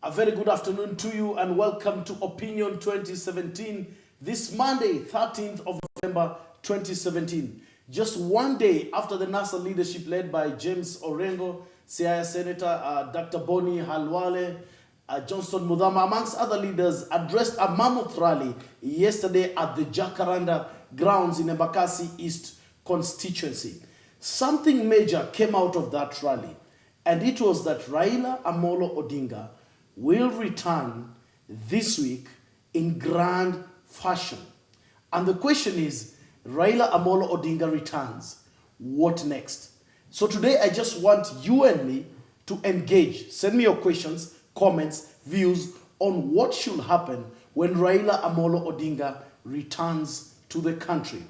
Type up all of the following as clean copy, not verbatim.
A very good afternoon to you and welcome to Opinion 2017 this Monday, 13th of November 2017. Just one day after the NASA leadership led by James Orengo, Siaya Senator Dr. Boni Halwale, Johnston Muthama, amongst other leaders, addressed a mammoth rally yesterday at the Jacaranda grounds in Embakasi East constituency. Something major came out of that rally, and it was that Raila Amolo Odinga will return this week in grand fashion. And the question is, Raila Amolo Odinga returns, what next? So today I just want you and me to engage. Send me your questions, comments, views on what should happen when Raila Amolo Odinga returns to the country.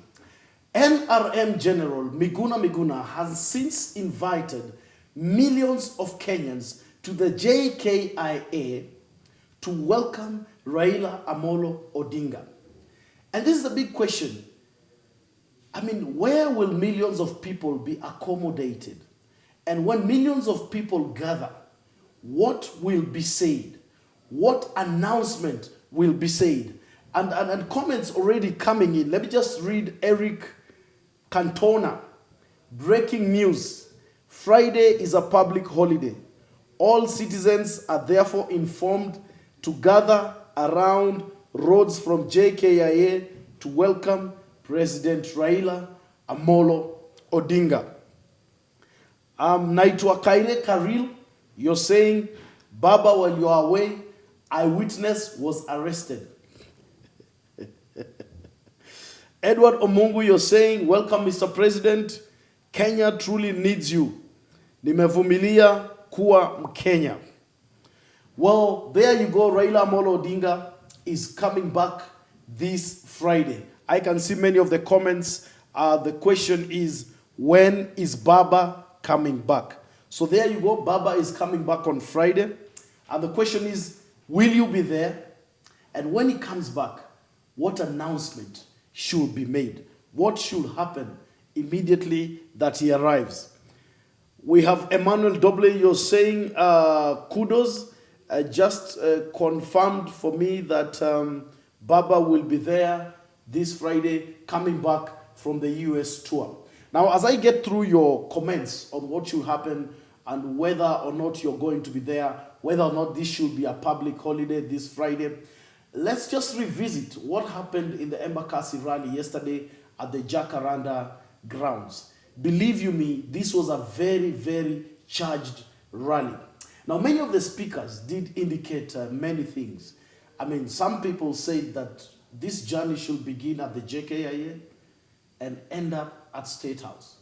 NRM General Miguna has since invited millions of Kenyans to the JKIA to welcome Raila Amolo Odinga. And this is a big question. I mean, where will millions of people be accommodated? And when millions of people gather, what will be said? What announcement will be said? And comments already coming in. Let me just read Eric Cantona. Breaking news. Friday is a public holiday. All citizens are therefore informed to gather around roads from JKIA to welcome President Raila Amolo Odinga. Naitwa Kaire Karil, you're saying, Baba, while you are away, eyewitness was arrested. Edward Omungu, you're saying, welcome Mr. President, Kenya truly needs you. Nimevumilia kuwa Mkenya. Well, there you go. Raila Amolo Odinga is coming back this Friday. I can see many of the comments. The question is, when is Baba coming back? So there you go. Baba is coming back on Friday. And the question is, will you be there? And when he comes back, what announcement should be made? What should happen immediately that he arrives? We have Emmanuel Doble, you're saying kudos. Just confirmed for me that Baba will be there this Friday, coming back from the US tour. Now, as I get through your comments on what should happen and whether or not you're going to be there, whether or not this should be a public holiday this Friday, let's just revisit what happened in the Embakasi rally yesterday at the Jacaranda grounds. Believe you me, this was a very, very charged rally. Now, many of the speakers did indicate many things. I mean, some people said that this journey should begin at the JKIA and end up at State House.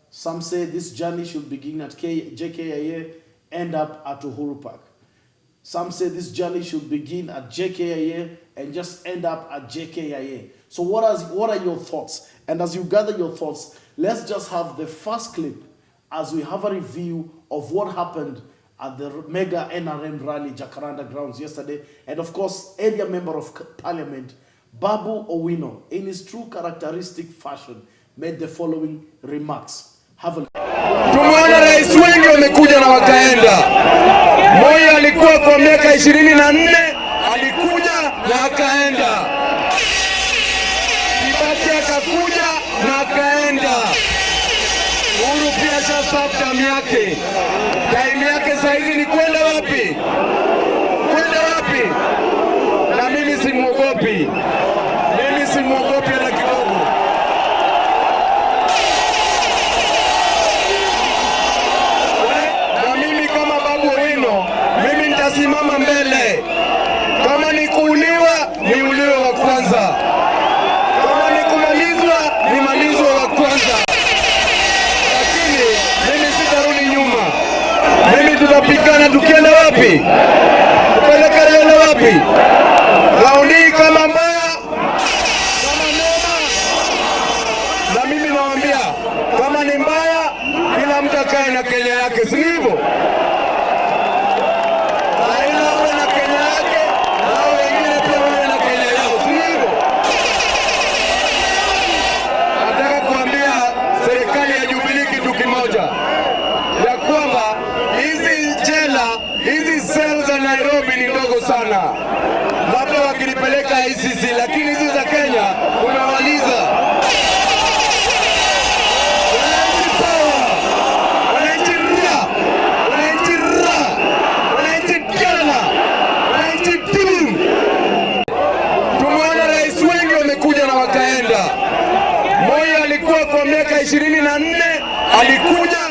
Some say this journey should begin at JKIA, end up at Uhuru Park. Some say this journey should begin at JKIA and just end up at JKIA. So what are your thoughts? And as you gather your thoughts, let's just have the first clip as we have a review of what happened at the mega NRM rally, Jacaranda grounds yesterday. And of course, area member of parliament, Babu Owino, in his true characteristic fashion, made the following remarks. Have a look. Tumeona rais wengi wamekuja na wakaenda. Moyo alikuwa kwa miaka 24, alikuja na akaenda. Kibaki akakuja na akaenda. Uhuru pia shasafu damu yake. Damu yake saizi ni kwenda wapi? Kwenda wapi? Na mimi simuogopi. Mimi simuogopi hata kidogo. Na mimi kama Babu Owino, mimi nitasimama mbele. Kama ni kuuliwa, niuliwe wa kwanza. Kama ni kumalizwa, nimalizwe wa kwanza. Lakini mimi sitarudi nyuma. Mimi tutapigana tukienda wapi? Tupeleka Raila wapi? Raundi kama mbaya, kama noma. Na mimi nawaambia, kama ni mbaya, kila mtu akae na Kenya yake, si hivyo? Raila awe na Kenya yake, na wengine pia wawe na Kenya yao, si hivyo? Nataka kuambia serikali ya Jubilee kitu kimoja, ya kwamba hizi jela, hizi sel za Nairobi ni ndogo sana, labda wakilipeleka ICC, lakini hizi za Kenya umemaliza. Wananchi power, wananchi ra, wananchi ra, wananchi jana, wananchi timu. Tumeona rais wengi wamekuja na wakaenda. Moi alikuwa kwa miaka 24, alikuja.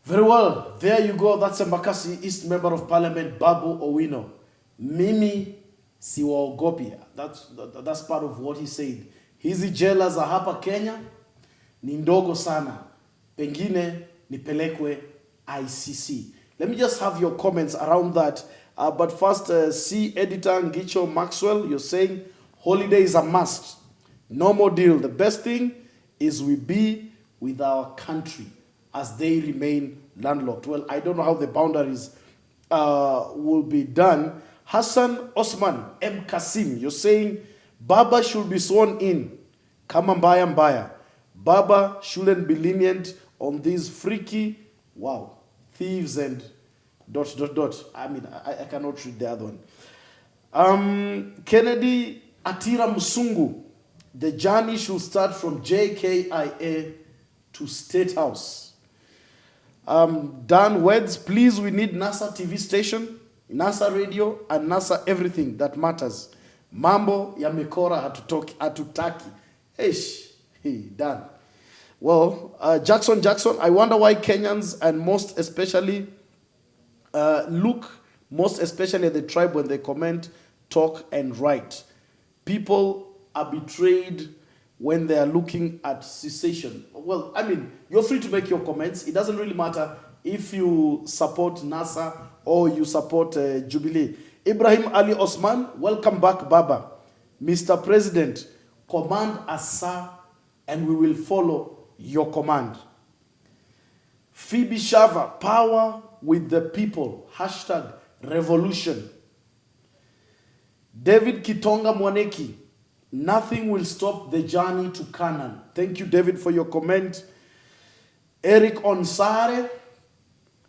Very well, there you go. That's Embakasi East Member of Parliament Babu Owino. Mimi siwaogopi. That's part of what he said. Hizi jela za hapa Kenya ni ndogo sana. Pengine nipelekwe ICC. Let me just have your comments around that. But first, C editor Ngicho Maxwell, you're saying holiday is a must. No more deal. The best thing is we be with our country as they remain landlocked. Well, I don't know how the boundaries will be done. Hassan Osman M. Kasim, you're saying Baba should be sworn in. Kama mbaya mbaya. Baba shouldn't be lenient on these freaky, thieves and ... I mean, I cannot read the other one. Kennedy Atira Musungu, the journey should start from JKIA to State House. Dan Weds, please, we need NASA TV station, NASA radio, and NASA everything that matters. Mambo ya mikora hatutaki. Hey, Dan. Well, Jackson, I wonder why Kenyans and most especially look most especially at the tribe when they comment, talk, and write. People are betrayed when they are looking at secession. Well, I mean, you're free to make your comments. It doesn't really matter if you support NASA or you support Jubilee. Ibrahim Ali Osman, welcome back, Baba. Mr. President, command us, sir, and we will follow your command. Phoebe Shava, power with the people. Hashtag revolution. David Kitonga Mwaneki, nothing will stop the journey to Canaan. Thank you, David, for your comment. Eric Onsare,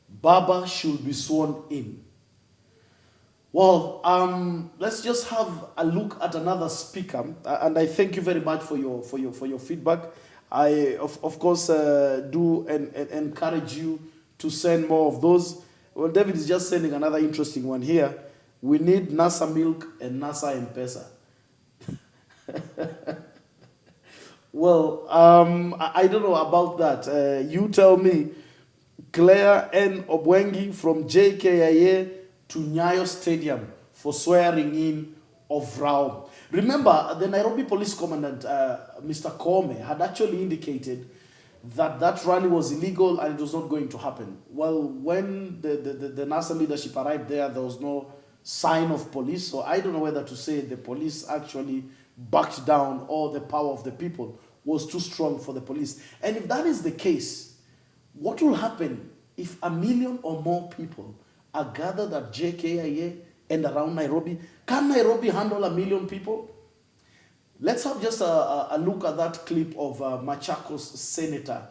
Baba should be sworn in. Well, let's just have a look at another speaker, and I thank you very much for your feedback. I of course do and encourage you to send more of those. Well, David is just sending another interesting one here. We need NASA milk and NASA M-Pesa. Well, I don't know about that. You tell me. Claire N. Obwengi from JKIA to Nyayo Stadium for swearing in of Rao. Remember, the Nairobi Police Commandant, Mr. Kome, had actually indicated that that rally was illegal and it was not going to happen. Well, when the NASA leadership arrived there was no sign of police, so I don't know whether to say the police actually backed down or the power of the people was too strong for the police. And if that is the case, what will happen if 1 million or more people are gathered at JKIA and around Nairobi? Can Nairobi handle 1 million people? Let's have just a look at that clip of Machakos Senator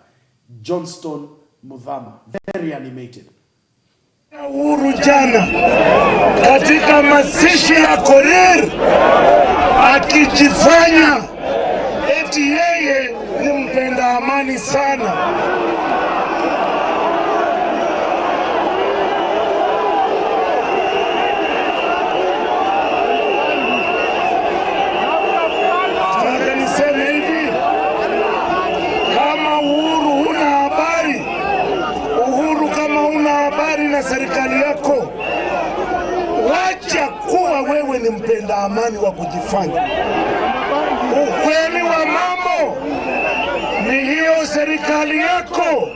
Johnston Muthama. Very animated. Uhuru jana katika mazishi ya Korir akijifanya eti yeye ni mpenda amani sana. Niseme hivi, kama Uhuru huna habari, Uhuru kama huna habari na serikali yako, wacha kuwa wewe ni mpenda amani wa kujifanya. Ukweli wa mambo ni hiyo, serikali yako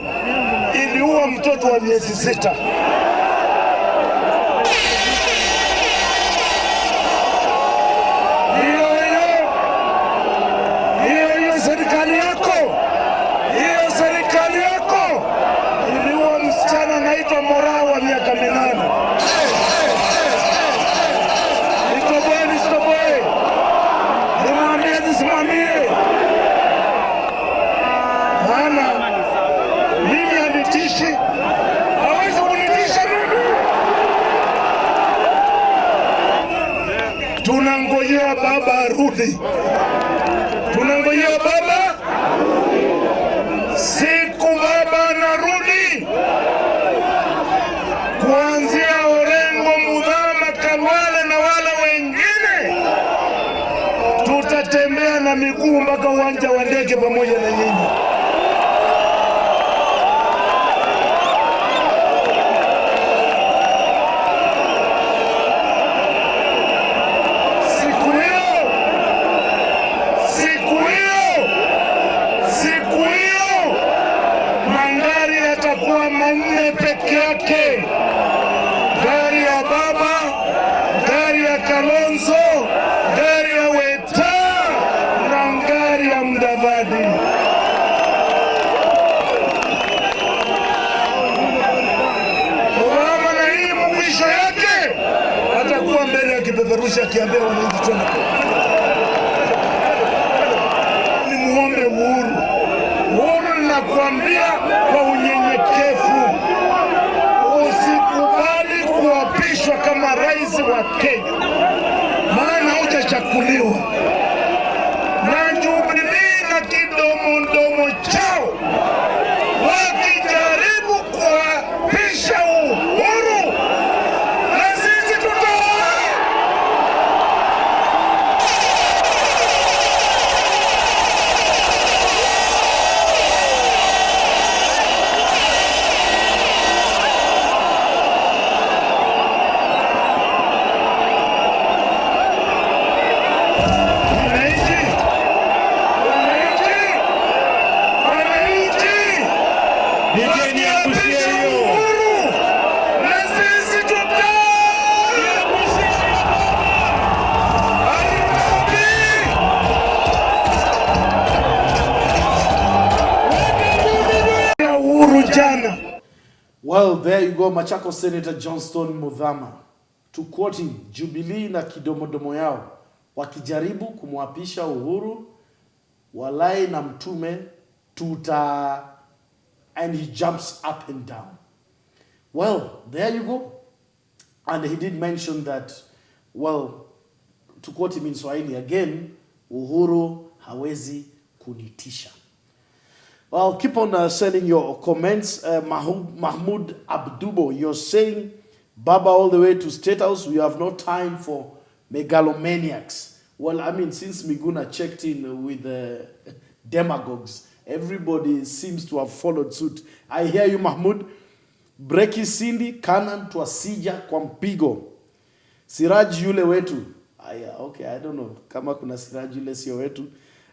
iliua mtoto wa miezi 6. Hiyo serikali yako iliua msichana anaitwa Morao wa miaka 8. Nitoboe. Nimwambie nisimwambie. Maana mimi anitishi. Hawezi kunitisha mimi. arudi. Tunangojea baba, siku baba anarudi, kuanzia Orengo, Mudhama, Kalwale na wala wengine, tutatembea na miguu mpaka uwanja wa ndege pamoja na nyinyi. Manne peke yake, gari ya baba, gari ya Kalonzo, gari ya Weta na gari ya Mudavadi. Obama na hii mwisho yake atakuwa mbele ya kipeperusha akiambia wananchi tena. Ni muombe Uhuru. Uhuru ninakuambia kwa unyenyekevu, usikubali kuapishwa kama rais wa Kenya, maana hujachaguliwa. Na Jubilee na kidomodomo chao wakijaribu kuapisha Uhuru, na sisi tutaona. Well, there you go, Machakos Senator Johnston Muthama. To quote him, Jubilee na kidomodomo yao wakijaribu kumwapisha Uhuru, walai na mtume tuta, and he jumps up and down. Well, there you go. And he did mention that, well, to quote him in Swahili again, Uhuru hawezi kunitisha. Well, keep on sending your comments. Mahmoud Abdubo, you're saying, Baba all the way to State House, we have no time for megalomaniacs. Well, I mean, since Miguna checked in with the demagogues, everybody seems to have followed suit. I hear you, Mahmoud. Breki Cindy, Kanan Twasija kwa mpigo. Siraj yule wetu. Okay, I don't know. Kama kuna Siraj yule sio wetu.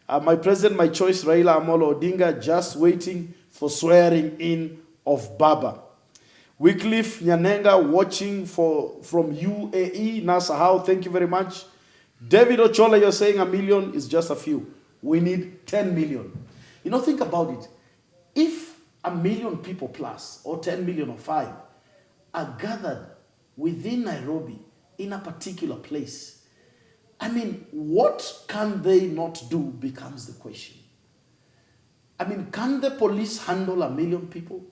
My president, my choice, Raila Amolo Odinga, just waiting for swearing in of Baba. Wycliffe Nyanenga watching from UAE, Nasahau, thank you very much. David Ochola, you're saying 1 million is just a few. We need 10 million. You know, think about it. If 1 million people plus, or 10 million or 5, are gathered within Nairobi in a particular place, I mean, what can they not do becomes the question. I mean, can the police handle 1 million people?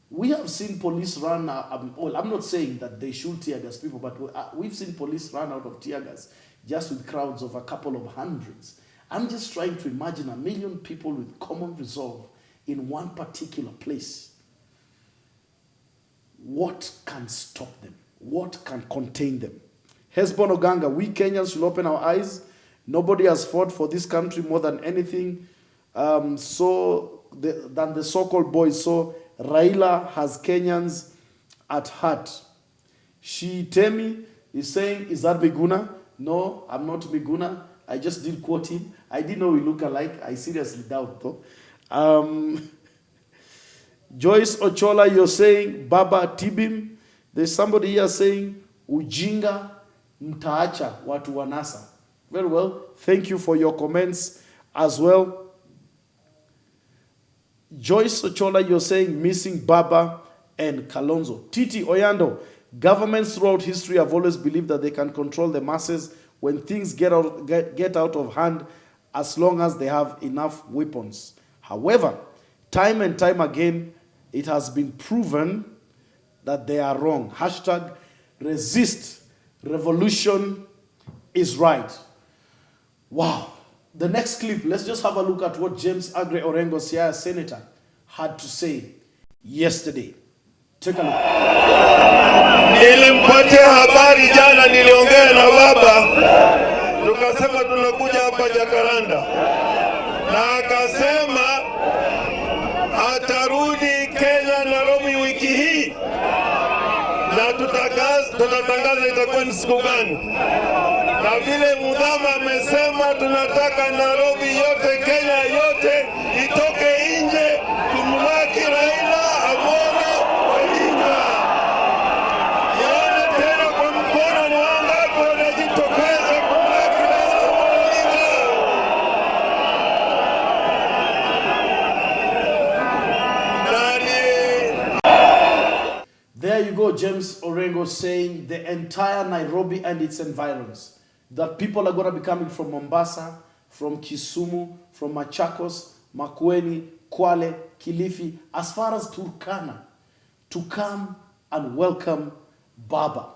We have seen police run, well, I'm not saying that they shoot tear gas people, but we've seen police run out of tear gas just with crowds of a couple of hundreds. I'm just trying to imagine 1 million people with common resolve in one particular place. What can stop them? What can contain them? Hesbon Oganga, we Kenyans should open our eyes. Nobody has fought for this country more than anything, than the so-called boys. So Raila has Kenyans at heart. Temi is saying, is that Miguna? No, I'm not Miguna. I just did quote him. I didn't know we look alike. I seriously doubt though. Joyce Ochola, you're saying, Baba Tibim. There's somebody here saying, Ujinga mtaacha watu wanasa. Very well. Thank you for your comments as well. Joyce Ochola, you're saying missing Baba and Kalonzo. Titi Oyando, governments throughout history have always believed that they can control the masses when things get out of hand as long as they have enough weapons. However, time and time again, it has been proven that they are wrong. Hashtag resist revolution is right. Wow. The next clip, let's just have a look at what James Aggrey Orengo, Siaya senator, had to say yesterday. Take a look. Nilimpatia habari jana, niliongea na baba, tukasema tunakuja hapa Jakaranda, na akasema atarudi Kenya Nairobi wiki hii, na tutatangaza itakuwa ni siku gani. Na vile Mudhama amesema tunataka Nairobi yote, Kenya yote itoke nje, tumlaki Raila Amolo Odinga. Yone tena kwa mkono, ni wangapi wanajitokeza kumlaki Raila Amolo Odinga. There you go, James Orengo saying the entire Nairobi and its environs, that people are going to be coming from Mombasa, from Kisumu, from Machakos, Makueni, Kwale, Kilifi, as far as Turkana, to come and welcome Baba.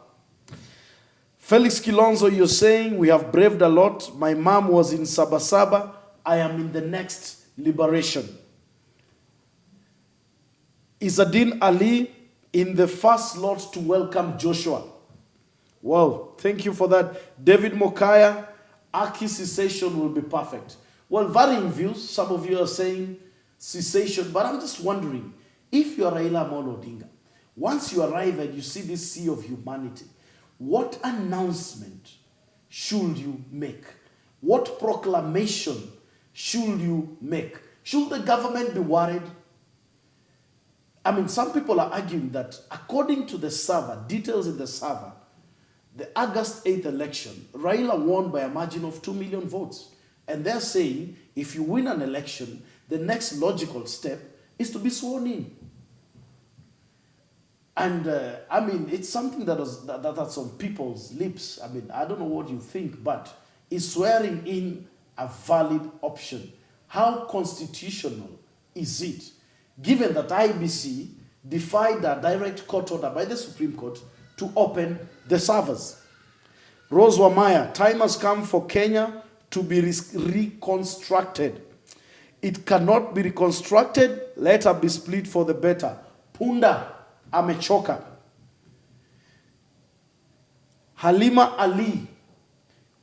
Felix Kilonzo, you're saying we have braved a lot. My mom was in Sabasaba. I am in the next liberation. Izzadin Ali in the first slot to welcome Joshua. Well, thank you for that. David Mokaya, Aki cessation will be perfect. Well, varying views. Some of you are saying cessation, but I'm just wondering, if you are Raila Amolo Odinga, once you arrive and you see this sea of humanity, what announcement should you make? What proclamation should you make? Should the government be worried? I mean, some people are arguing that according to the server, details in the server, the August 8th election, Raila won by a margin of 2 million votes. And they're saying, if you win an election, the next logical step is to be sworn in. And I mean, it's something that's on people's lips. I mean, I don't know what you think, but is swearing in a valid option? How constitutional is it, given that IBC defied a direct court order by the Supreme Court to open the servers? Rose Wamaya, time has come for Kenya to be reconstructed. It cannot be reconstructed. Let her be split for the better. Punda amechoka. Halima Ali,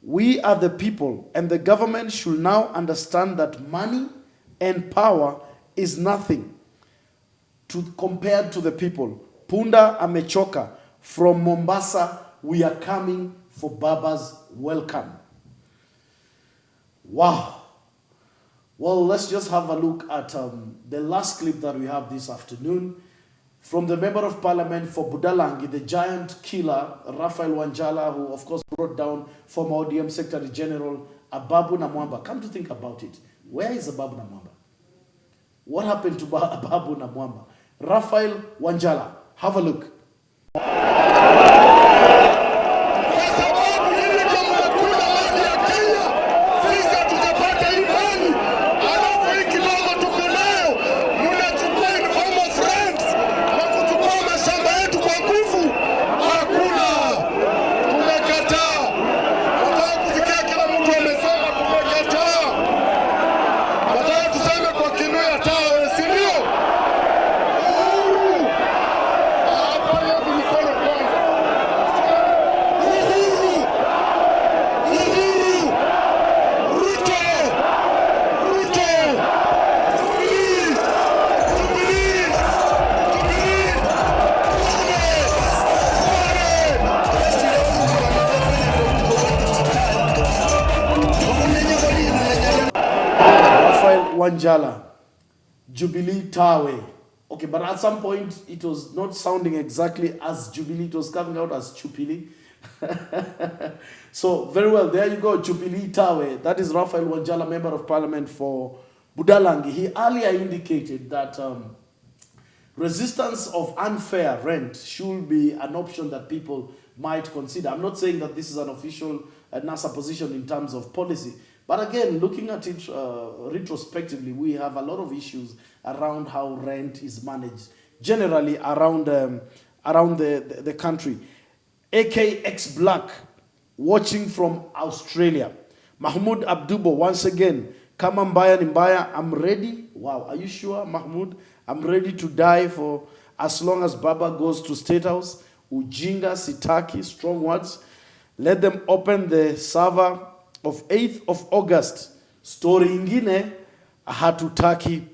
we are the people, and the government should now understand that money and power is nothing compared to the people. Punda amechoka. From Mombasa, we are coming for Baba's welcome. Wow. Well, let's just have a look at the last clip that we have this afternoon from the Member of Parliament for Budalangi, the giant killer, Raphael Wanjala, who of course brought down former ODM Secretary General Ababu Namwamba. Come to think about it, where is Ababu Namwamba? What happened to Ababu Namwamba? Raphael Wanjala, have a look. Wanjala, Jubilee Tawe. Okay, but at some point it was not sounding exactly as Jubilee, it was coming out as Chupili. So very well, there you go, Jubilee Tawe. That is Raphael Wanjala, Member of Parliament for Budalangi. He earlier indicated that resistance of unfair rent should be an option that people might consider. I'm not saying that this is an official NASA position in terms of policy, but again, looking at it retrospectively, we have a lot of issues around how rent is managed, generally around the country. AKX Black, watching from Australia. Mahmoud Abdubo, once again, kama mbaya ni mbaya, I'm ready. Wow, are you sure, Mahmoud? I'm ready to die for as long as Baba goes to State House. Ujinga, sitaki, strong words. Let them open the server of 8th of August. Story ingine, hatutaki.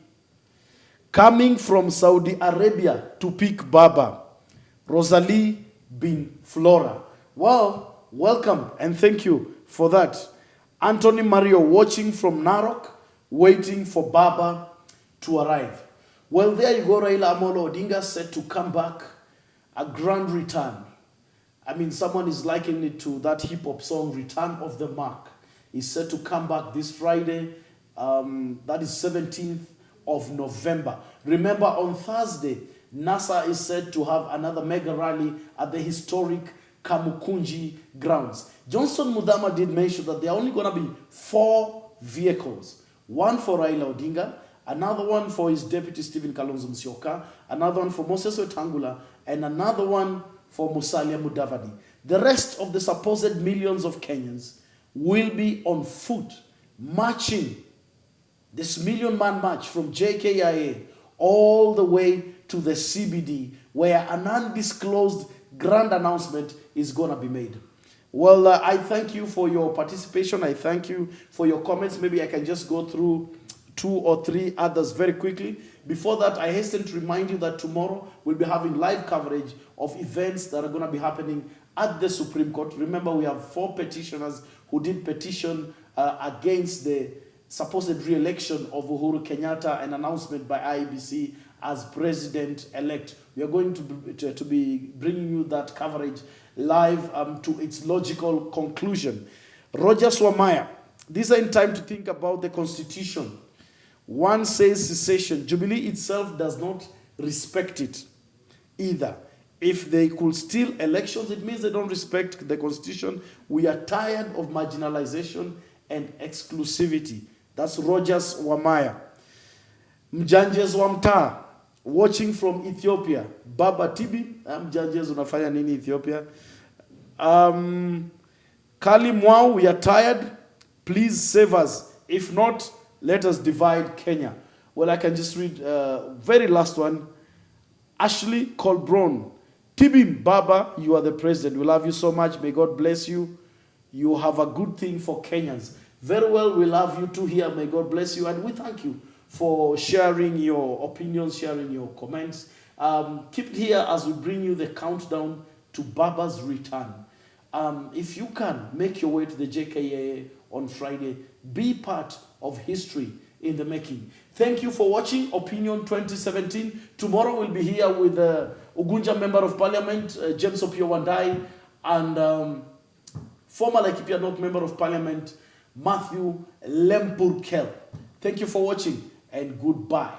Coming from Saudi Arabia to pick Baba. Rosalie bin Flora. Well, welcome and thank you for that. Anthony Mario watching from Narok, waiting for Baba to arrive. Well, there you go, Raila Amolo Odinga said to come back, a grand return. I mean, someone is likening it to that hip-hop song, Return of the Mark. He's said to come back this Friday, that is 17th of November. Remember, on Thursday, NASA is said to have another mega rally at the historic Kamukunji grounds. Johnson Muthama did mention that there are only going to be 4 vehicles. One for Raila Odinga, another one for his deputy Stephen Kalonzo Musyoka, another one for Moses Wetangula, and another one for Musalia Mudavadi. The rest of the supposed millions of Kenyans will be on foot, marching this million-man march from JKIA all the way to the CBD, where an undisclosed grand announcement is going to be made. Well, I thank you for your participation. I thank you for your comments. Maybe I can just go through 2 or 3 others very quickly. Before that, I hasten to remind you that tomorrow we'll be having live coverage of events that are going to be happening at the Supreme Court. Remember, we have 4 petitioners who did petition against the supposed re-election of Uhuru Kenyatta, an announcement by IEBC as president-elect. We are going to be bringing you that coverage live to its logical conclusion. Roger Swamaya, these are in time to think about the Constitution. One says secession. Jubilee itself does not respect it either. If they could steal elections, it means they don't respect the Constitution. We are tired of marginalization and exclusivity. That's Rogers Wamaya. Mjanjes Wamta, watching from Ethiopia. Baba Tibi, Mjanjes unafanya nini Ethiopia? Kali Mwau, we are tired. Please save us. If not, let us divide Kenya. Well, I can just read very last one. Ashley Colbron. Tibim Baba, you are the president. We love you so much. May God bless you. You have a good thing for Kenyans. Very well, we love you too here. May God bless you. And we thank you for sharing your opinions, sharing your comments. Keep it here as we bring you the countdown to Baba's return. If you can, make your way to the JKA on Friday. Be part of history in the making. Thank you for watching Opinion 2017. Tomorrow we'll be here with Ugunja Member of Parliament, James Opio Wandai, and former Laikipia North Member of Parliament, Matthew Lempurkel. Thank you for watching and goodbye.